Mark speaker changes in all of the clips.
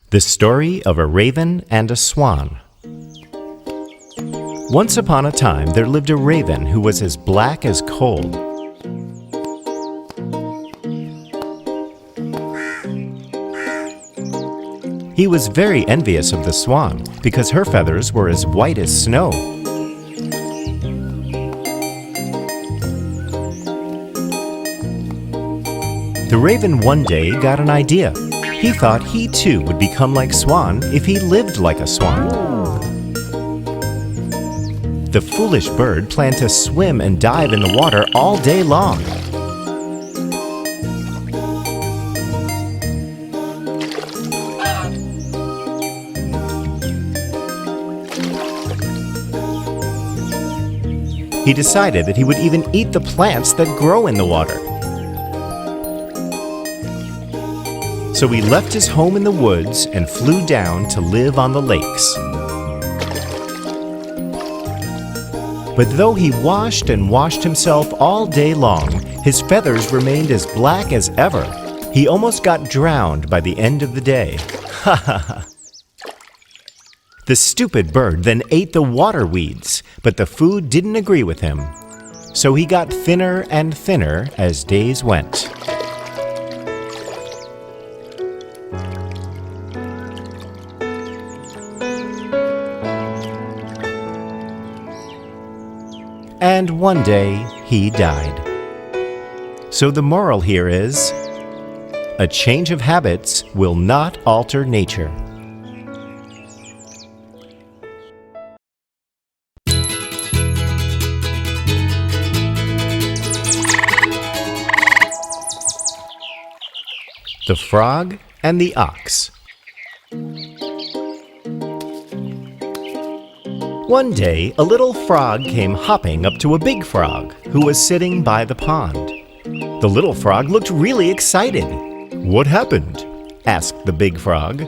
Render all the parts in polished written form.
Speaker 1: The Story of a Raven and a Swan. Once upon a time, there lived a raven who was as black as coal. He was very envious of the swan because her feathers were as white as snow. The raven one day got an idea. He thought he too would become like Swan if he lived like a swan. The foolish bird planned to swim and dive in the water all day long. He decided that he would even eat the plants that grow in the water. So he left his home in the woods and flew down to live on the lakes. But though he washed and washed himself all day long, his feathers remained as black as ever. He almost got drowned by the end of the day. Ha ha ha! The stupid bird then ate the water weeds, but the food didn't agree with him. So he got thinner and thinner as days went. And one day, he died. So the moral here is, a change of habits will not alter nature. The Frog and the Ox. One day, a little frog came hopping up to a big frog who was sitting by the pond. The little frog looked really excited. "What happened?" asked the big frog.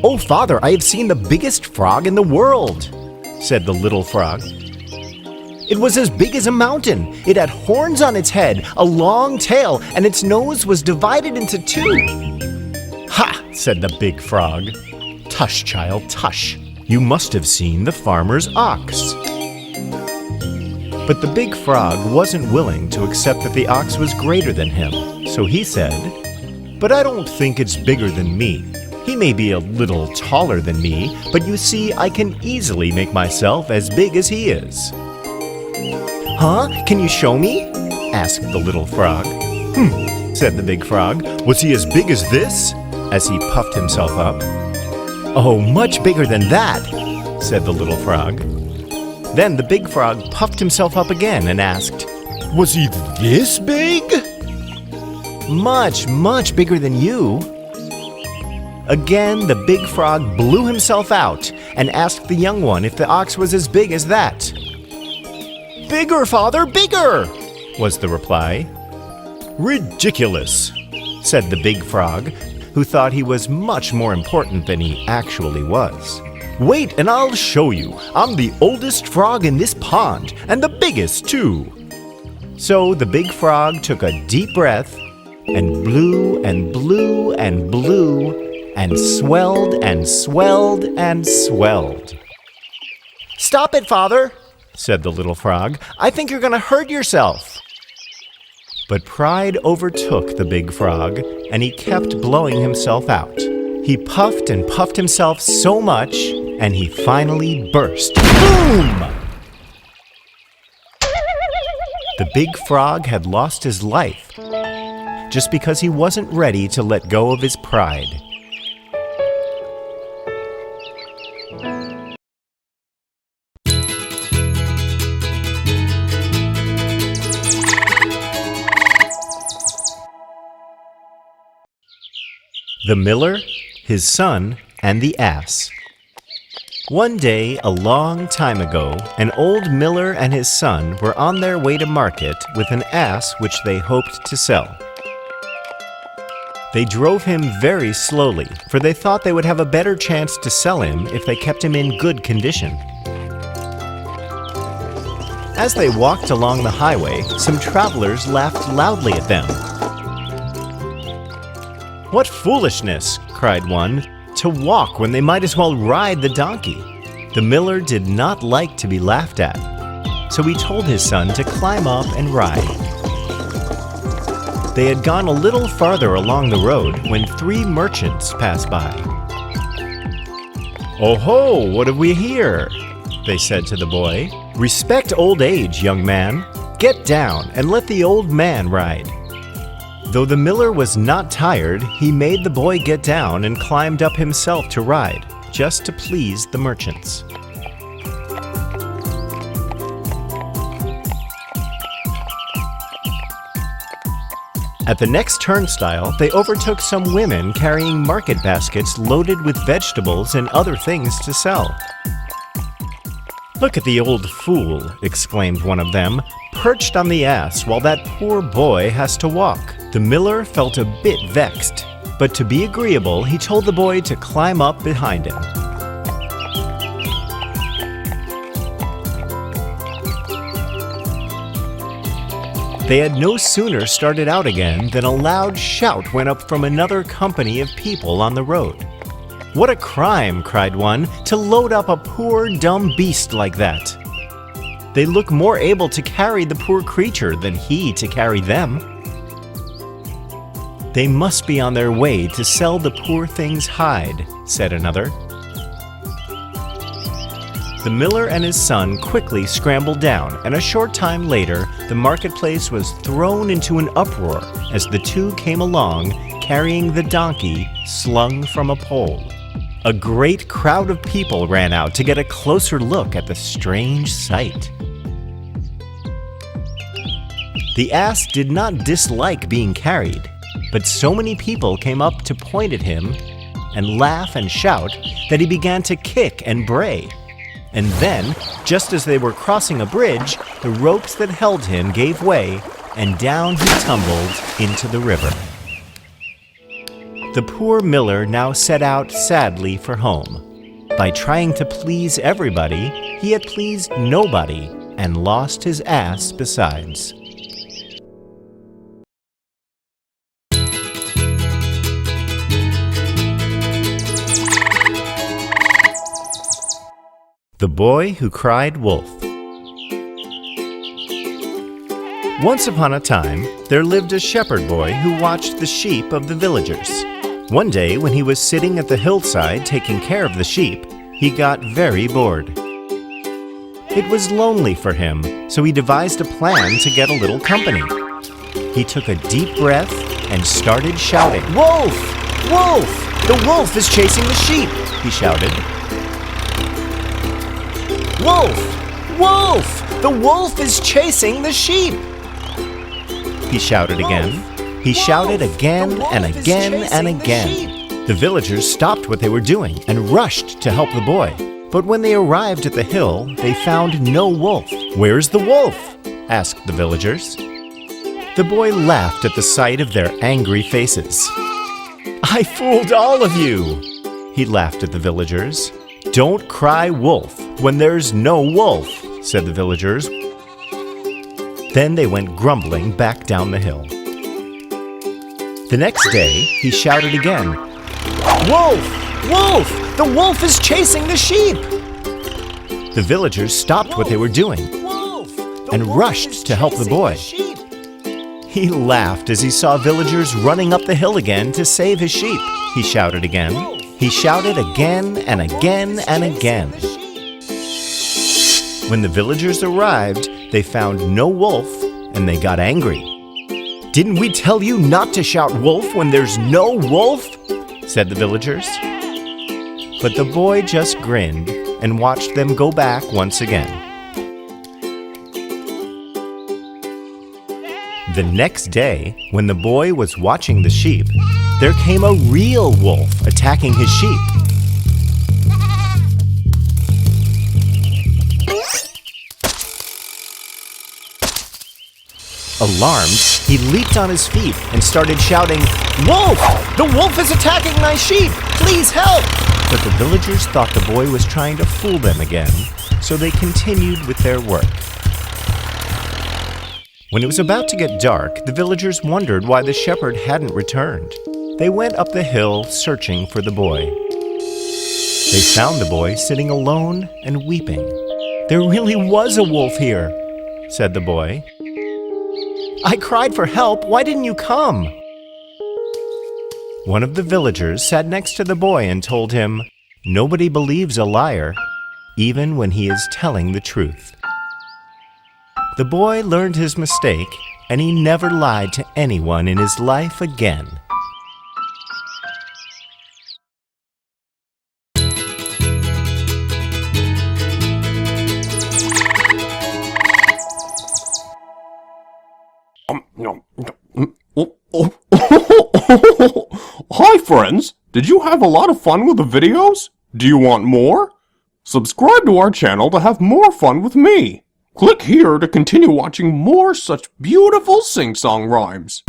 Speaker 1: "Oh, Father, I have seen the biggest frog in the world," said the little frog. "It was as big as a mountain. It had horns on its head, a long tail, and its nose was divided into two." "Ha!" said the big frog. "Tush, child, tush. You must have seen the farmer's ox." But the big frog wasn't willing to accept that the ox was greater than him, so he said, "But I don't think it's bigger than me. He may be a little taller than me, but you see, I can easily make myself as big as he is." "Huh? Can you show me?" asked the little frog. Said the big frog. "Was he as big as this?" as he puffed himself up. "Oh, much bigger than that," said the little frog. Then the big frog puffed himself up again and asked, "Was he this big?" "Much, much bigger than you." Again, the big frog blew himself out and asked the young one if the ox was as big as that. "Bigger, Father, bigger," was the reply. "Ridiculous," said the big frog, who thought he was much more important than he actually was. "Wait and I'll show you. I'm the oldest frog in this pond, and the biggest too." So the big frog took a deep breath and blew and blew and blew and swelled and swelled and swelled. "Stop it, Father," said the little frog. "I think you're going to hurt yourself." But pride overtook the big frog, and he kept blowing himself out. He puffed and puffed himself so much, and he finally burst. Boom! The big frog had lost his life just because he wasn't ready to let go of his pride. The Miller, His Son, and the Ass. One day, a long time ago, an old miller and his son were on their way to market with an ass which they hoped to sell. They drove him very slowly, for they thought they would have a better chance to sell him if they kept him in good condition. As they walked along the highway, some travelers laughed loudly at them. "What foolishness," cried one, "to walk when they might as well ride the donkey." The miller did not like to be laughed at, so he told his son to climb up and ride. They had gone a little farther along the road when 3 merchants passed by. "Oh ho, what have we here?" they said to the boy. "Respect old age, young man. Get down and let the old man ride." Though the miller was not tired, he made the boy get down and climbed up himself to ride, just to please the merchants. At the next turnstile, they overtook some women carrying market baskets loaded with vegetables and other things to sell. "Look at the old fool," exclaimed one of them, "perched on the ass while that poor boy has to walk." The miller felt a bit vexed, but to be agreeable, he told the boy to climb up behind him. They had no sooner started out again than a loud shout went up from another company of people on the road. "What a crime," cried one, "to load up a poor, dumb beast like that. They look more able to carry the poor creature than he to carry them." "They must be on their way to sell the poor thing's hide," said another. The miller and his son quickly scrambled down, and a short time later, the marketplace was thrown into an uproar as the two came along carrying the donkey slung from a pole. A great crowd of people ran out to get a closer look at the strange sight. The ass did not dislike being carried, but so many people came up to point at him and laugh and shout that he began to kick and bray. And then, just as they were crossing a bridge, the ropes that held him gave way, and down he tumbled into the river. The poor miller now set out sadly for home. By trying to please everybody, he had pleased nobody and lost his ass besides. The Boy Who Cried Wolf. Once upon a time, there lived a shepherd boy who watched the sheep of the villagers. One day, when he was sitting at the hillside taking care of the sheep, he got very bored. It was lonely for him, so he devised a plan to get a little company. He took a deep breath and started shouting, "Wolf! Wolf! The wolf is chasing the sheep!" he shouted. "Wolf! Wolf! The wolf is chasing the sheep!" he shouted again. He shouted again and again and again. The villagers stopped what they were doing and rushed to help the boy. But when they arrived at the hill, they found no wolf. "Where's the wolf?" asked the villagers. The boy laughed at the sight of their angry faces. "I fooled all of you!" he laughed at the villagers. "Don't cry wolf when there's no wolf," said the villagers. Then they went grumbling back down the hill. The next day, he shouted again, "Wolf! Wolf! The wolf is chasing the sheep!" The villagers stopped what they were doing and rushed to help the boy. He laughed as he saw villagers running up the hill again to save his sheep. He shouted again. He shouted again and again and again. When the villagers arrived, they found no wolf and they got angry. "Didn't we tell you not to shout wolf when there's no wolf?" said the villagers. But the boy just grinned and watched them go back once again. The next day, when the boy was watching the sheep, there came a real wolf attacking his sheep. Alarmed, he leaped on his feet and started shouting, "Wolf! The wolf is attacking my sheep! Please help!" But the villagers thought the boy was trying to fool them again, so they continued with their work. When it was about to get dark, the villagers wondered why the shepherd hadn't returned. They went up the hill searching for the boy. They found the boy sitting alone and weeping. "There really was a wolf here," said the boy. "I cried for help. Why didn't you come?" One of the villagers sat next to the boy and told him, "Nobody believes a liar, even when he is telling the truth." The boy learned his mistake, and he never lied to anyone in his life again.
Speaker 2: Hi friends! Did you have a lot of fun with the videos? Do you want more? Subscribe to our channel to have more fun with me. Click here to continue watching more such beautiful sing-song rhymes.